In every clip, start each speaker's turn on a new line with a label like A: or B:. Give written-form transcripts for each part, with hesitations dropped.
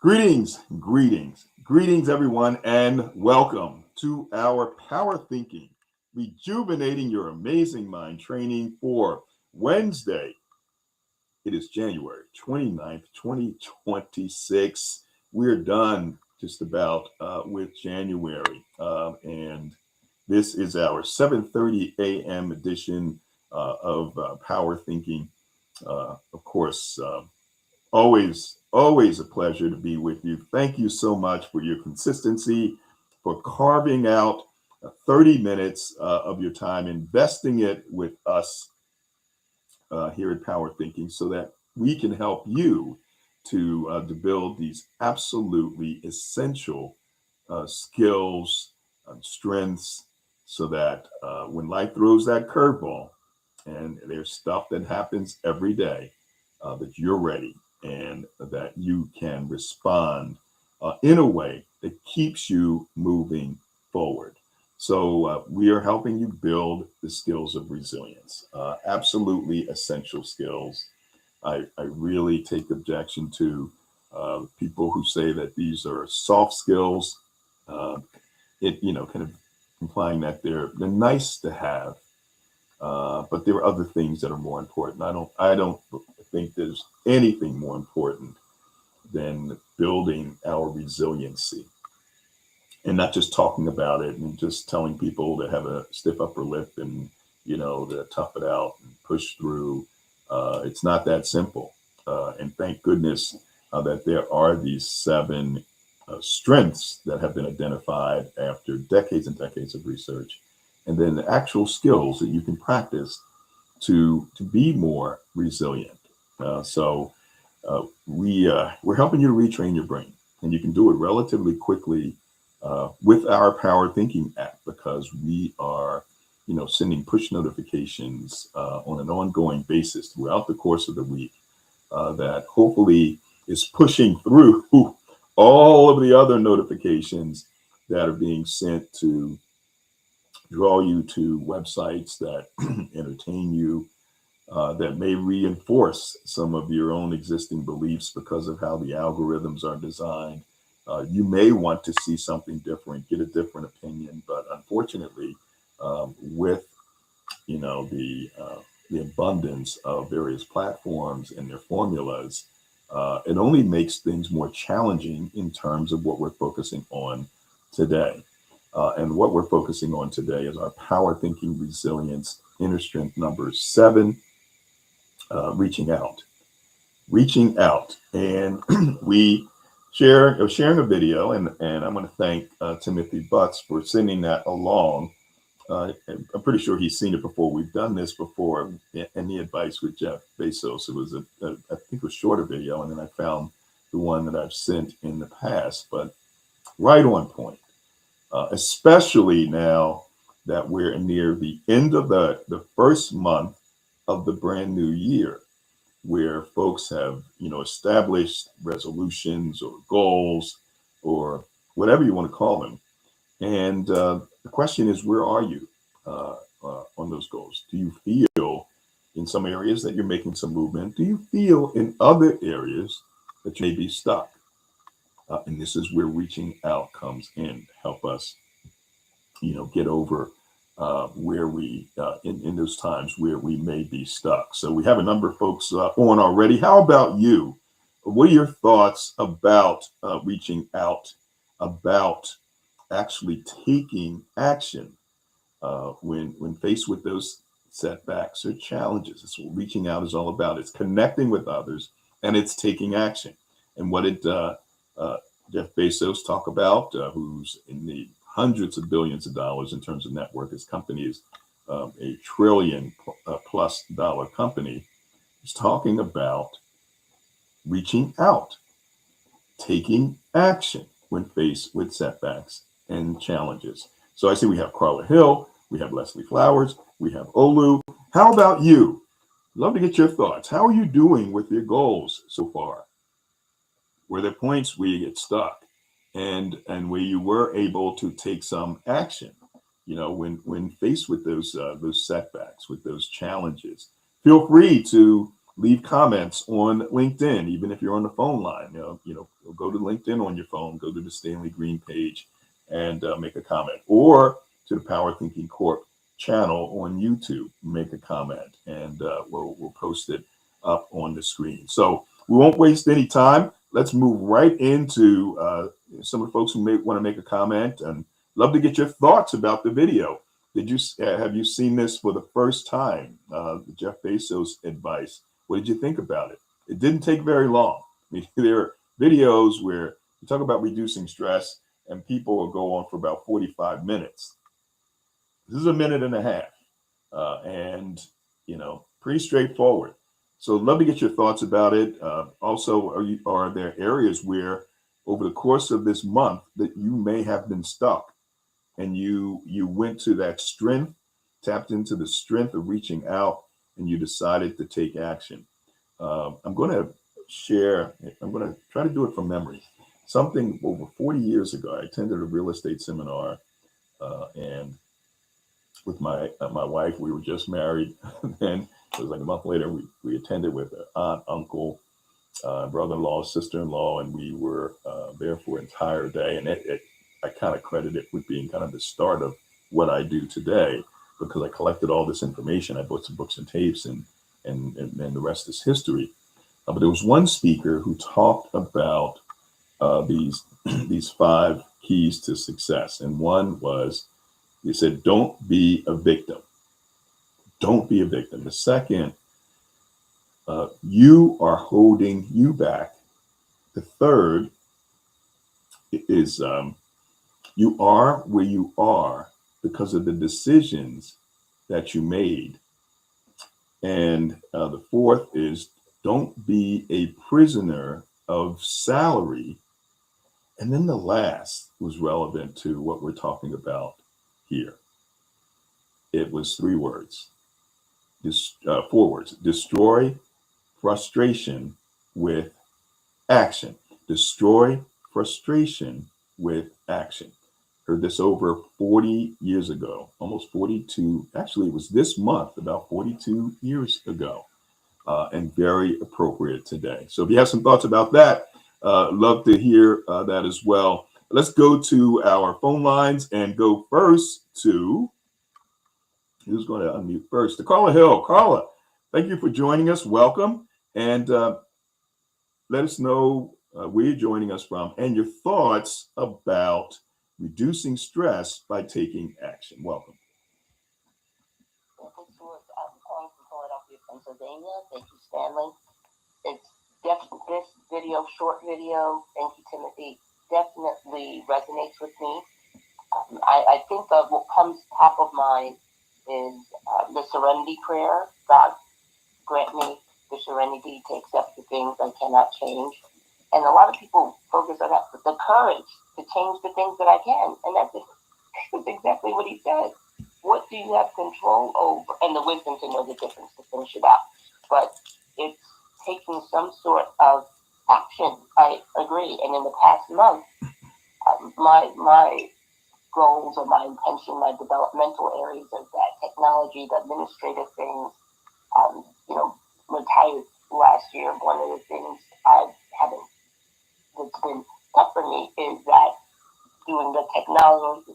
A: Greetings, everyone, and welcome to our Power Thinking, rejuvenating your amazing mind training for Wednesday. It is January 29th, 2026. We're done just about with January, and this is our 7:30 a.m. edition of Power Thinking. Of course, always a pleasure to be with you. Thank you so much for your consistency, for carving out 30 minutes of your time, investing it with us here at Power Thinking so that we can help you to build these absolutely essential skills and strengths so that when life throws that curveball, and there's stuff that happens every day, that you're ready and that you can respond in a way that keeps you moving forward. So we are helping you build the skills of resilience, absolutely essential skills. I really take objection to people who say that these are soft skills. Uh, kind of implying that they're nice to have, but there are other things that are more important. I don't think there's anything more important than building our resiliency and not just talking about it and just telling people to have a stiff upper lip and to tough it out and push through. It's not that simple, and thank goodness that there are these seven strengths that have been identified after decades and decades of research, and then the actual skills that you can practice to be more resilient. We're helping you to retrain your brain, and you can do it relatively quickly with our Power Thinking app because we are, sending push notifications on an ongoing basis throughout the course of the week that hopefully is pushing through all of the other notifications that are being sent to draw you to websites that entertain you, that may reinforce some of your own existing beliefs because of how the algorithms are designed. You may want to see something different, get a different opinion, but unfortunately, with the abundance of various platforms and their formulas, it only makes things more challenging in terms of what we're focusing on today. And what we're focusing on today is our Power Thinking Resilience Inner Strength number 7, reaching out. Reaching out. And we sharing a video, and I'm going to thank Timothy Butts for sending that along. I'm pretty sure he's seen it before. We've done this before, any advice with Jeff Bezos. It was I think it was shorter video, and then I found the one that I've sent in the past, but right on point. Especially now that we're near the end of the first month of the brand new year, where folks have established resolutions or goals or whatever you want to call them, and the question is, where are you on those goals? Do you feel in some areas that you're making some movement? Do you feel in other areas that you may be stuck? And this is where reaching out comes in to help us, get over where we, in those times where we may be stuck. So we have a number of folks on already. How about you? What are your thoughts about reaching out, about actually taking action when faced with those setbacks or challenges? It's what reaching out is all about. It's connecting with others, and it's taking action. And what did Jeff Bezos talk about, who's in the hundreds of billions of dollars in terms of net worth? His company is a trillion plus dollar company. He's talking about reaching out, taking action when faced with setbacks and challenges. So I see we have Carla Hill, we have Leslie Flowers, we have Olu. How about you? Love to get your thoughts. How are you doing with your goals so far? Were there points where you get stuck and where you were able to take some action? When faced with those setbacks, with those challenges, feel free to leave comments on LinkedIn, even if you're on the phone line. Go to LinkedIn on your phone, go to the Stanley Green page, and make a comment, or to the Power Thinking Corp channel on YouTube, make a comment, and we'll post it up on the screen. So we won't waste any time. Let's move right into some of the folks who may want to make a comment, and love to get your thoughts about the video. Have you seen this for the first time? Jeff Bezos' advice. What did you think about it? It didn't take very long. I mean, there are videos where you talk about reducing stress, and people will go on for about 45 minutes. This is a minute and a half, and pretty straightforward. So, love to get your thoughts about it. Also, are there areas where, over the course of this month, that you may have been stuck, and you went to that strength, tapped into the strength of reaching out, and you decided to take action? I'm going to share. I'm going to try to do it from memory. Something over 40 years ago, I attended a real estate seminar, and with my wife, we were just married. Then it was like a month later, we attended with an aunt, uncle, brother-in-law, sister-in-law, and we were there for an entire day. And I kind of credit it with being kind of the start of what I do today, because I collected all this information. I bought some books and tapes, and the rest is history. But there was one speaker who talked about these these 5 keys to success, and one was, he said, don't be a victim. Don't be a victim. The second, you are holding you back. The third is, you are where you are because of the decisions that you made. And the fourth is, don't be a prisoner of salary. And then the last was relevant to what we're talking about here. It was 3 words, 4 words: destroy frustration with action. Destroy frustration with action. Heard this over 40 years ago, almost 42. Actually, it was this month, about 42 years ago, and very appropriate today. So if you have some thoughts about that, love to hear that as well. Let's go to our phone lines and go first to, who's going to unmute first? To Carla Hill. Carla, thank you for joining us. Welcome. And let us know where you're joining us from and your thoughts about reducing stress by taking action. Welcome.
B: This was calling from Philadelphia, Pennsylvania. Thank you, Stanley. It's this video, short video, thank you, Timothy, definitely resonates with me. I think of what comes top of mind is the serenity prayer. God, grant me the serenity to accept the things I cannot change. And a lot of people focus on that, but the courage to change the things that I can. And that's exactly what he said. What do you have control over? And the wisdom to know the difference, to finish it out. But it's taking some sort of action. I agree. And in the past month, my goals or my intention, my developmental areas of that technology, the administrative things, retired last year. One of the things that's been tough for me is that doing the technology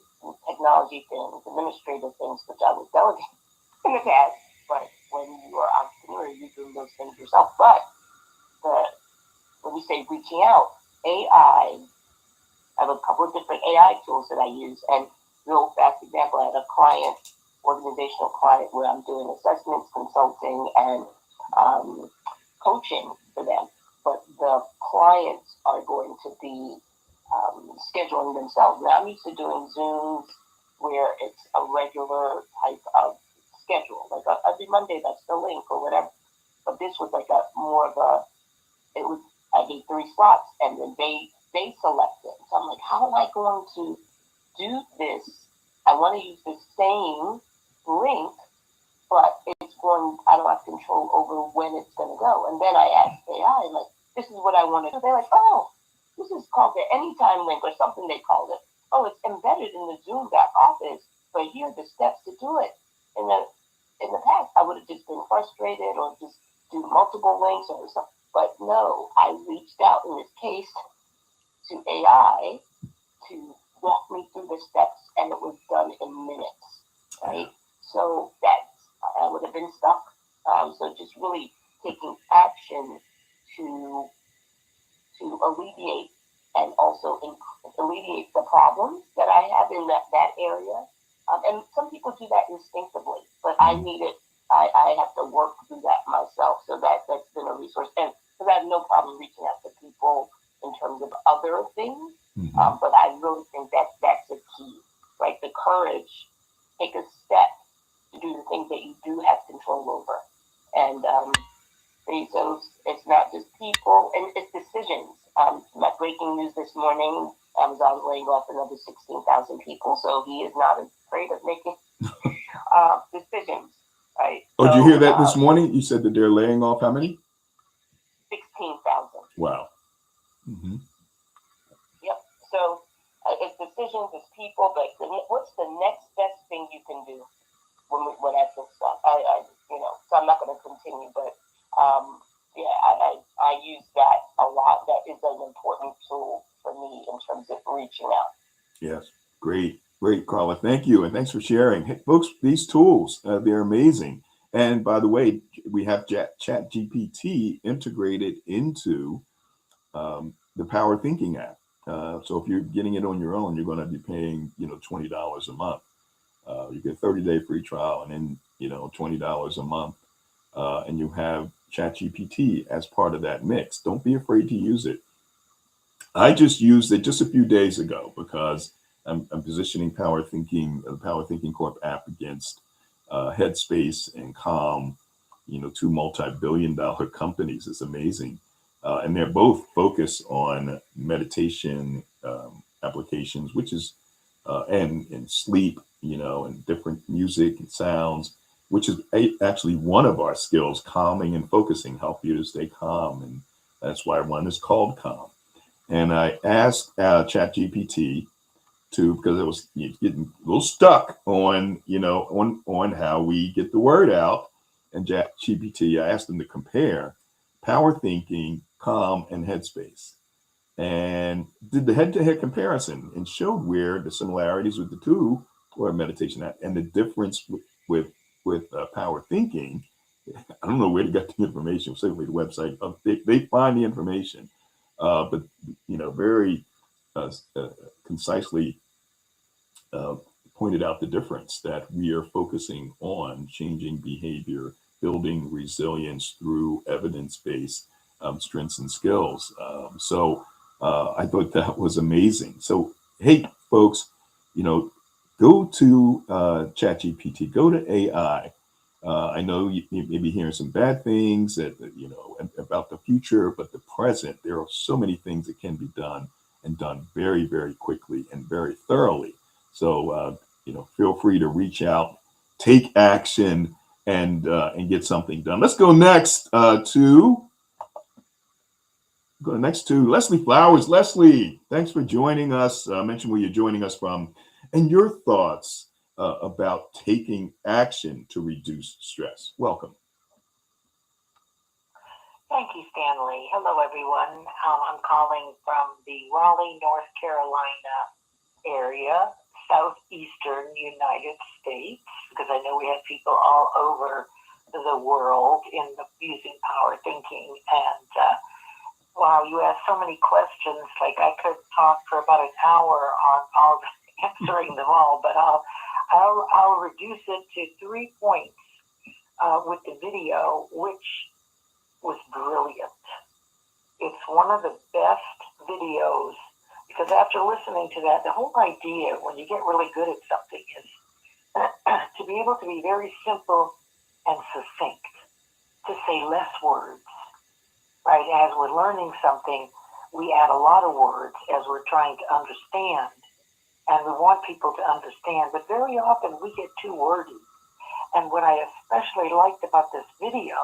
B: things, administrative things, which I was delegating in the past. But when you are an entrepreneur, you're doing those things yourself. But when you say reaching out, AI, I have a couple of different AI tools that I use. And real fast example, I had a organizational client, where I'm doing assessments, consulting, and coaching for them. But the clients are going to be scheduling themselves. Now, I'm used to doing Zooms where it's a regular type of schedule, like every Monday, that's the link or whatever. But this was like I gave 3 slots, and then they selected. So I'm like, how am I going to do this? I want to use the same link, but I don't have control over when it's going to go. And then I asked AI, like, this is what I want to do. They're like, oh, this is called the Anytime link or something they called it. Oh, it's embedded in the Zoom back office, but here are the steps to do it. In the past, I would have just been frustrated or just do multiple links or something. But no, I reached out in this case to AI to walk me through the steps, and it was done in minutes, right? So I would have been stuck. So just really taking action to alleviate and also alleviate the problems that I have in that area. And some people do that instinctively, but I have to work through that myself. So that's been a resource. And because I have no problem reaching out to people in terms of other things. But I really think that's the key, right? The courage, take a step to do the things that you do have control over. And Bezos, it's not just people, and it's decisions. My breaking news this morning, Amazon's laying off another 16,000 people, so he is not afraid of making decisions, right?
A: Oh, did you hear that this morning? You said that they're laying off how many?
B: 16,000.
A: Wow.
B: Yep. So it's decisions, it's people, but what's the next best thing you can do when I feel stuck? So I'm not going to continue, but I use that a lot. That is an important tool for me in terms of reaching out.
A: Yes, great, Carla. Thank you, and thanks for sharing. Hey, folks, these tools, they're amazing. And by the way, we have ChatGPT integrated into the PowerThinking app. So if you're getting it on your own, you're going to be paying, $20 a month. You get a 30-day free trial, and then $20 a month, and you have ChatGPT as part of that mix. Don't be afraid to use it. I just used it just a few days ago because I'm positioning the PowerThinking Corp app against Headspace and Calm, two multi-billion-dollar companies. It's amazing. And they're both focused on meditation applications, which is, and sleep, and different music and sounds, which is actually one of our skills, calming and focusing, help you to stay calm. And that's why one is called Calm. And I asked ChatGPT because it was getting a little stuck on, on how we get the word out. And ChatGPT, I asked them to compare PowerThinking, Calm, and Headspace, and did the head-to-head comparison and showed where the similarities with the two were meditation and the difference with PowerThinking. I don't know where they got the information. Certainly the website. They find the information, but very concisely pointed out the difference that we are focusing on changing behavior, building resilience through evidence-based strengths and skills. So I thought that was amazing. So, hey, folks, go to ChatGPT, go to AI. I know you may be hearing some bad things that, about the future, but the present, there are so many things that can be done and done very, very quickly and very thoroughly. So, feel free to reach out, take action, and get something done. Let's go next to Leslie Flowers. Leslie, thanks for joining us. Mention where you're joining us from and your thoughts about taking action to reduce stress. Welcome.
C: Thank you, Stanley. Hello, everyone. I'm calling from the Raleigh, North Carolina area, southeastern United States, because I know we have people all over the world using power thinking. And wow, you asked so many questions. Like I could talk for about an hour on all answering them all, but I'll reduce it to 3 points with the video, which was brilliant. It's one of the best videos because after listening to that, the whole idea when you get really good at something is to be able to be very simple and succinct, to say less words, right? As we're learning something, we add a lot of words as we're trying to understand, and we want people to understand, but very often we get too wordy. And what I especially liked about this video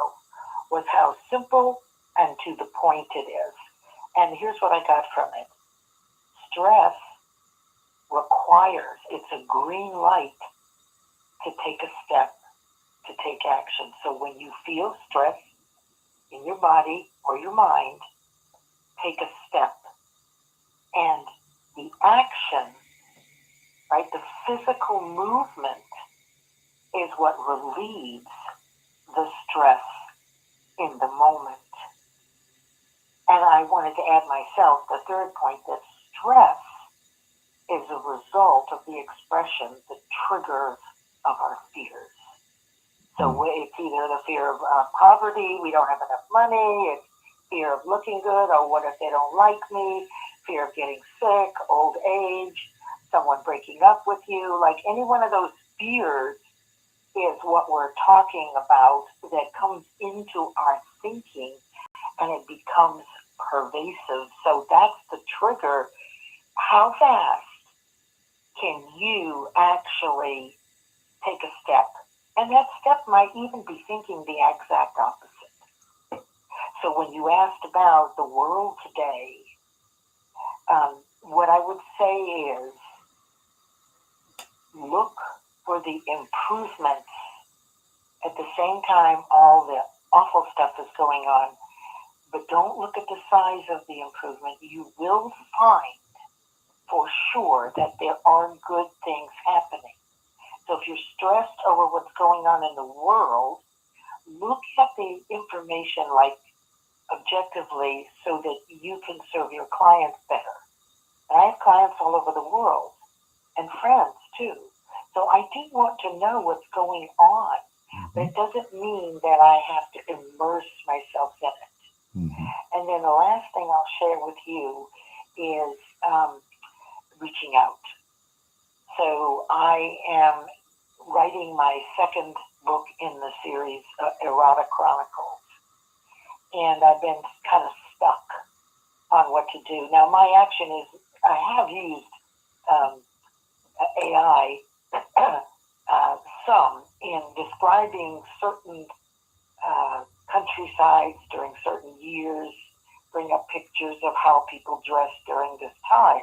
C: was how simple and to the point it is. And here's what I got from it. Stress requires, it's a green light to take a step, to take action. So when you feel stress, in your body or your mind, take a step. And the action, right, the physical movement is what relieves the stress in the moment. And I wanted to add myself the third point, that stress is a result of the expression, the triggers of our fears. So it's either the fear of poverty, we don't have enough money, it's fear of looking good, or what if they don't like me, fear of getting sick, old age, someone breaking up with you. Like any one of those fears is what we're talking about that comes into our thinking and it becomes pervasive. So that's the trigger. How fast can you actually take a step? And that step might even be thinking the exact opposite. So when you asked about the world today, what I would say is look for the improvements. At the same time, all the awful stuff is going on, but don't look at the size of the improvement. You will find for sure that there are good things happening. So if you're stressed over what's going on in the world, look at the information like objectively so that you can serve your clients better. And I have clients all over the world and friends too. So I do want to know what's going on, but it doesn't mean that I have to immerse myself in it. And then the last thing I'll share with you is reaching out. So I am writing my second book in the series, Erotic Chronicles. And I've been kind of stuck on what to do. Now, my action is I have used AI some in describing certain countrysides during certain years, bring up pictures of how people dress during this time,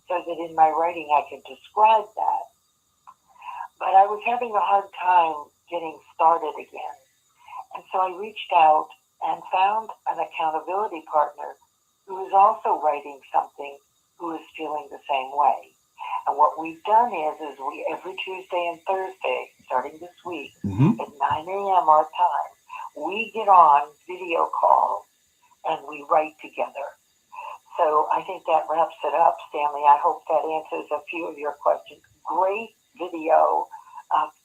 C: so that in my writing I can describe that. But I was having a hard time getting started again. And so I reached out and found an accountability partner who is also writing something, who is feeling the same way. And what we've done is we every Tuesday and Thursday, starting this week, at 9 a.m. our time, we get on video call and we write together. So I think that wraps it up, Stanley. I hope that answers a few of your questions. Great video.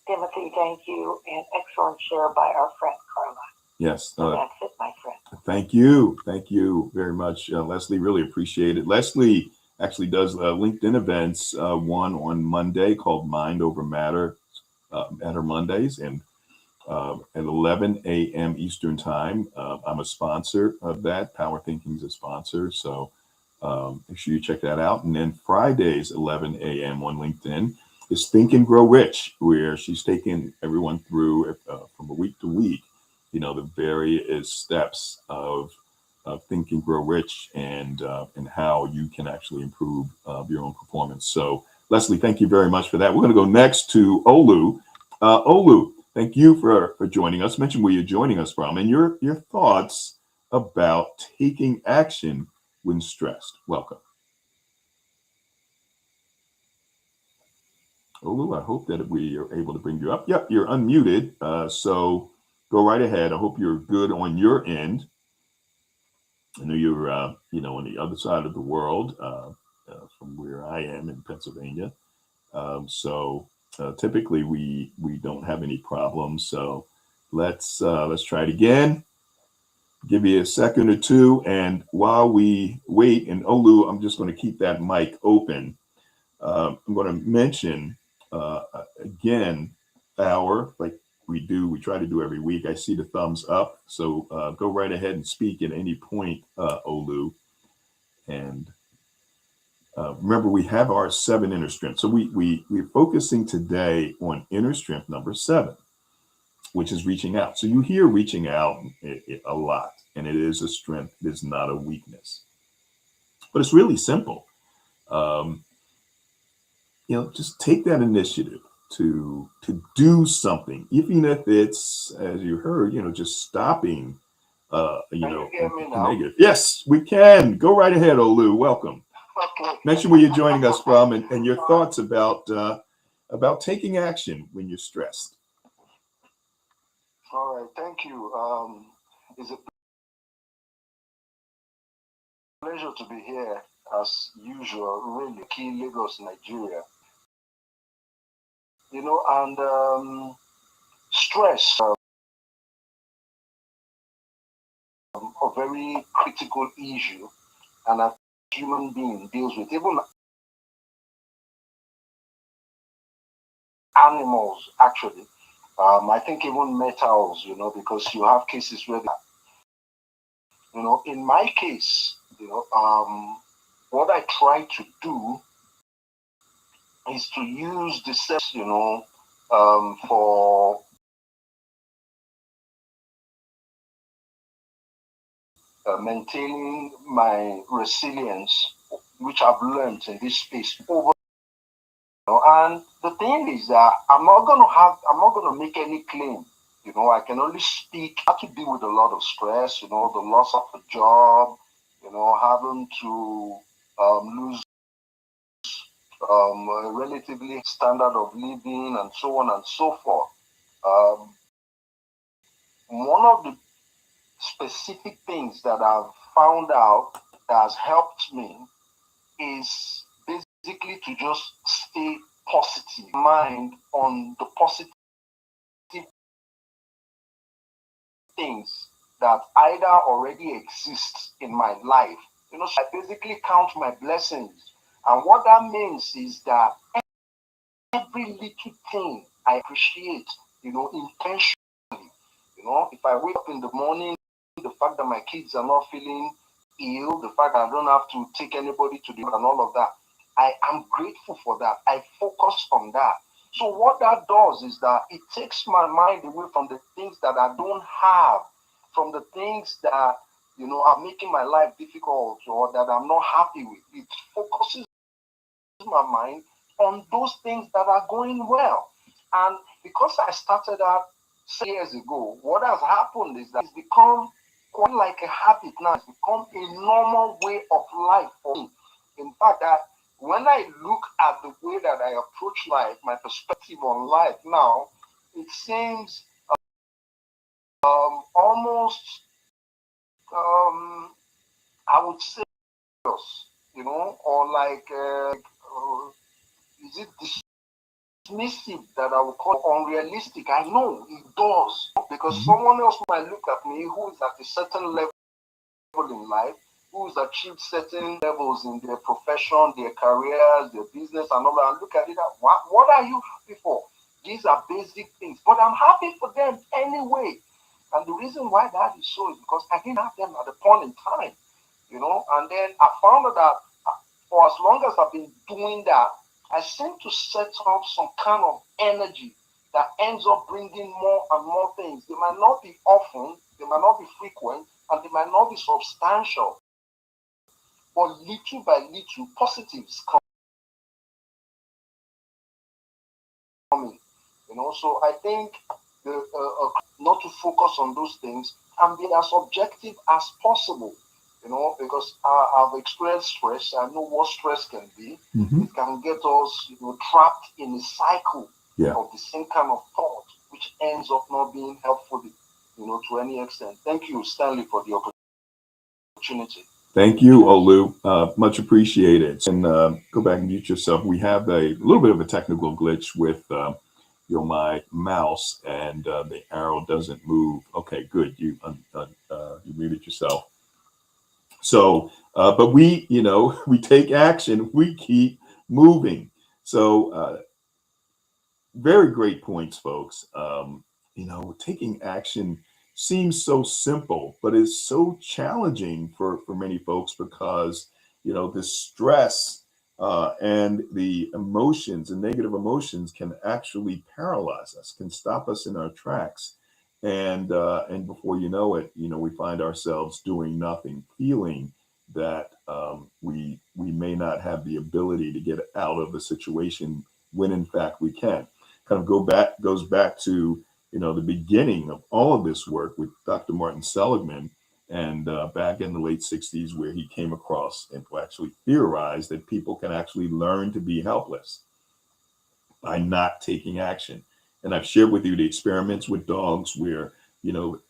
C: Timothy, thank you. And excellent share by our friend Carla.
A: Yes.
C: That's it, my friend.
A: Thank you. Thank you very much, Leslie. Really appreciate it. Leslie actually does LinkedIn events, one on Monday called Mind Over Matter, Matter Mondays, and at 11 a.m. Eastern Time. I'm a sponsor of that. PowerThinking is a sponsor. So make sure you check that out. And then Fridays, 11 a.m. on LinkedIn is Think and Grow Rich, where she's taking everyone through from week to week, the various steps of Think and Grow Rich and how you can actually improve your own performance. So Leslie, thank you very much for that. We're going to go next to Olu. Olu, thank you for joining us. Mention where you're joining us from and your thoughts about taking action when stressed. Welcome. Olu, I hope that we are able to bring you up. Yep, you're unmuted. So go right ahead. I hope you're good on your end. I know you're, on the other side of the world from where I am in Pennsylvania. So typically we don't have any problems. So let's try it again. Give you a second or two, and while we wait, and Olu, I'm just going to keep that mic open. I'm going to mention again like we try to do every week. I see the thumbs up, so go right ahead and speak at any point, Olu. And remember, we have our 7 inner strengths. So we're focusing today on inner strength number 7, which is reaching out. So you hear reaching out a lot, and it is a strength. It is not a weakness, but it's really simple. Just take that initiative to do something, even if it's, as you heard, just stopping you
D: Can
A: know,
D: you hear me
A: and
D: now?
A: negative. Yes, we can. Go right ahead, Olu. Welcome.
D: Okay.
A: Mention where you're joining us from and your thoughts about taking action when you're stressed.
D: All right. Thank you. It's a pleasure to be here as usual. Really, key Lagos, Nigeria. You know, and stress, a very critical issue, and a human being deals with. Even animals, actually. I think even metals. You know, because you have cases where, you know, in my case, you know, what I try to do is to use the steps, you know, for maintaining my resilience, which I've learned in this space over. You know, and the thing is that I'm not gonna make any claim. You know, I can only speak. I have to deal with a lot of stress. You know, the loss of a job. You know, having to lose a relatively standard of living and so on and so forth. Um, one of the specific things that I've found out that has helped me is basically to just stay positive, mind on the positive things that either already exist in my life. You know, so I basically count my blessings. And what that means is that every little thing I appreciate, you know, intentionally. You know, if I wake up in the morning, the fact that my kids are not feeling ill, the fact that I don't have to take anybody to the and all of that, I am grateful for that. I focus on that. So what that does is that it takes my mind away from the things that I don't have, from the things that, you know, are making my life difficult or that I'm not happy with. It focuses my mind on those things that are going well. And because I started out 6 years ago, what has happened is that it's become quite like a habit now. It's become a normal way of life for me. In fact, when I look at the way that I approach life, my perspective on life now, it seems almost, I would say, you know, or like, is it dismissive that I would call unrealistic? I know it does because someone else might look at me who is at a certain level in life, who's achieved certain levels in their profession, their careers, their business, and all that, and look at it. What are you happy for? These are basic things, but I'm happy for them anyway. And the reason why that is so is because I didn't have them at the point in time, you know. And then I found out that for as long as I've been doing that, I seem to set up some kind of energy that ends up bringing more and more things. They might not be often, they might not be frequent, and they might not be substantial, but little by little, positives coming. You know, so I think not to focus on those things and be as objective as possible. You know, because I've experienced stress. I know what stress can be. It can get us, you know, trapped in a cycle of the same kind of thought, which ends up not being helpful, you know, to any extent. Thank you, Stanley, for the opportunity.
A: Thank you, Olu. Much appreciated. And go back and mute yourself. We have a little bit of a technical glitch with my mouse, and the arrow doesn't move. Okay, good. You muted yourself. So, but we, you know, we take action. We keep moving. So, very great points, folks. You know, taking action seems so simple, but it's so challenging for many folks because, you know, the stress and the emotions and negative emotions can actually paralyze us, can stop us in our tracks. And before you know it, you know, we find ourselves doing nothing, feeling that we may not have the ability to get out of a situation when in fact we can. Kind of goes back to, you know, the beginning of all of this work with Dr. Martin Seligman, And back in the late 60s, where he came across and actually theorized that people can actually learn to be helpless by not taking action. And I've shared with you the experiments with dogs where,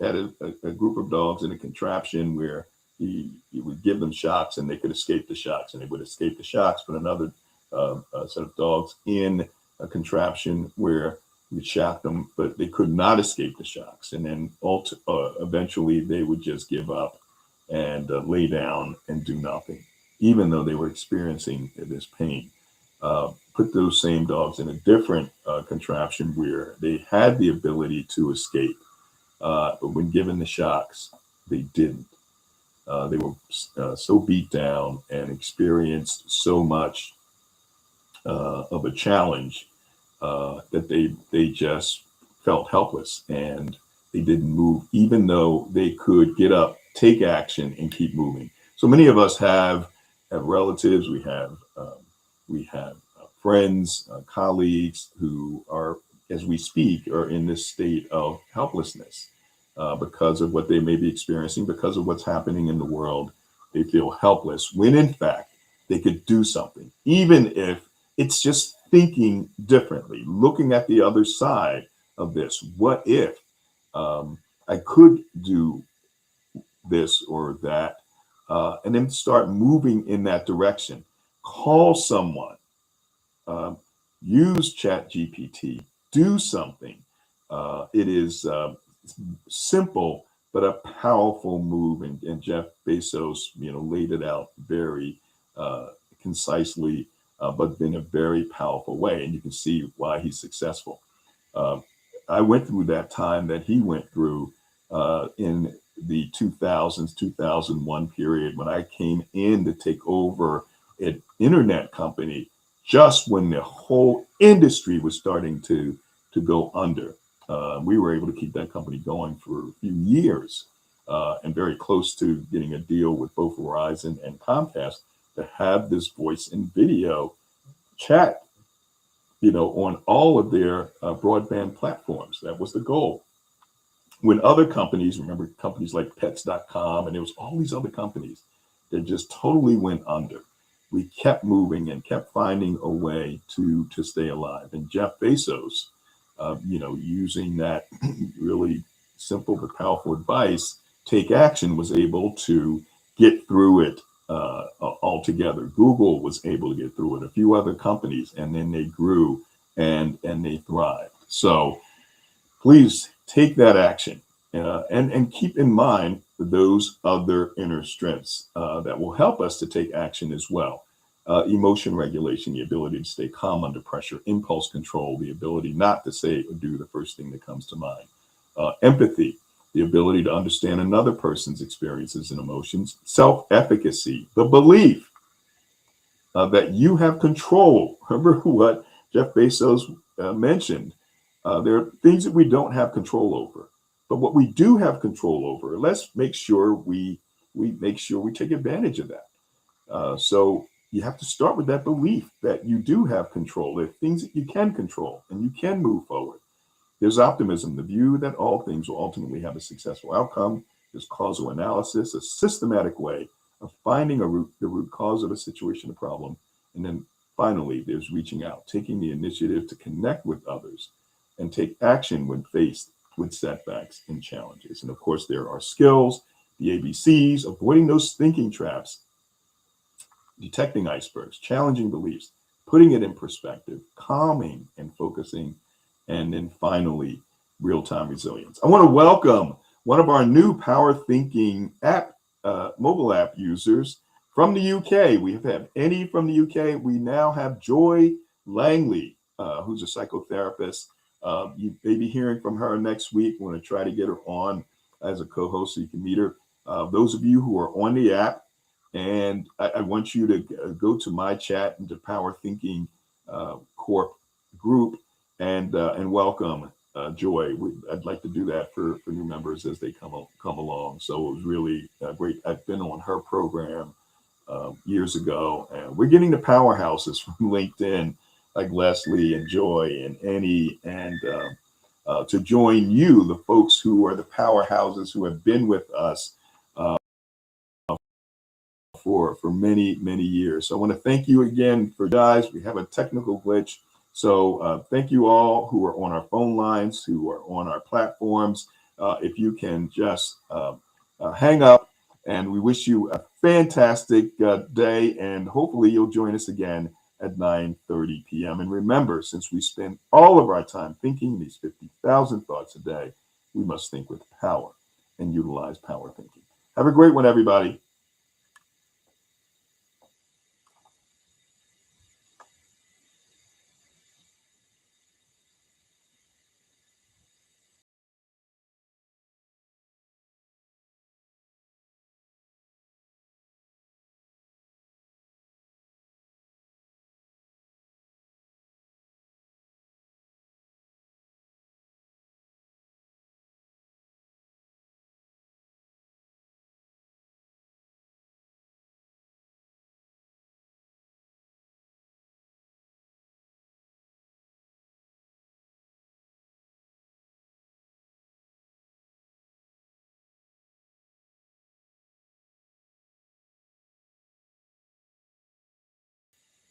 A: had a group of dogs in a contraption where he would give them shocks and they could escape the shocks, and they would escape the shocks, but another set of dogs in a contraption where we shocked them, but they could not escape the shocks. And then eventually they would just give up and lay down and do nothing, even though they were experiencing this pain. Put those same dogs in a different contraption where they had the ability to escape. But when given the shocks, they didn't. They were so beat down and experienced so much of a challenge that they just felt helpless, and they didn't move, even though they could get up, take action, and keep moving. So many of us have relatives, we have friends, colleagues who are, as we speak, are in this state of helplessness because of what they may be experiencing, because of what's happening in the world. They feel helpless when in fact they could do something, even if it's just thinking differently, looking at the other side of this. What if I could do this or that, and then start moving in that direction? Call someone, use Chat GPT, do something. It is simple, but a powerful move. And Jeff Bezos, laid it out very concisely, but in a very powerful way. And you can see why he's successful. I went through that time that he went through in the 2000s, 2001 period, when I came in to take over an internet company, just when the whole industry was starting to go under. We were able to keep that company going for a few years, and very close to getting a deal with both Verizon and Comcast to have this voice and video chat, on all of their broadband platforms. That was the goal. When other companies, remember companies like pets.com, and there was all these other companies that just totally went under, we kept moving and kept finding a way to stay alive. And Jeff Bezos, using that really simple but powerful advice, take action, was able to get through it altogether. Google was able to get through it, a few other companies, and then they grew and they thrived. So please take that action, and keep in mind those other inner strengths that will help us to take action as well. Emotion regulation, the ability to stay calm under pressure; impulse control, the ability not to say or do the first thing that comes to mind; empathy, the ability to understand another person's experiences and emotions; self-efficacy, the belief that you have control. Remember what Jeff Bezos mentioned. There are things that we don't have control over, but what we do have control over, let's make sure we take advantage of that. So you have to start with that belief that you do have control. There are things that you can control and you can move forward. There's optimism, the view that all things will ultimately have a successful outcome. There's causal analysis, a systematic way of finding the root cause of a situation, a problem. And then finally, there's reaching out, taking the initiative to connect with others and take action when faced with setbacks and challenges. And of course, there are skills, the ABCs, avoiding those thinking traps, detecting icebergs, challenging beliefs, putting it in perspective, calming and focusing, and then finally, real-time resilience. I want to welcome one of our new PowerThinking app, mobile app users from the UK. We have had Annie from the UK. We now have Joy Langley, who's a psychotherapist. You may be hearing from her next week. We're going to try to get her on as a co-host so you can meet her. Those of you who are on the app, and I want you to go to my chat into PowerThinking Corp group and welcome Joy. I'd like to do that for new members as they come along. So it was really great. I've been on her program years ago, and we're getting the powerhouses from LinkedIn like Leslie and Joy and Annie, and to join you, the folks who are the powerhouses who have been with us for many, many years. So I want to thank you again for guys. We have a technical glitch. So thank you all who are on our phone lines, who are on our platforms. If you can just hang up, and we wish you a fantastic day, and hopefully you'll join us again at 9:30 p.m. And remember, since we spend all of our time thinking these 50,000 thoughts a day, we must think with power and utilize power thinking. Have a great one, everybody.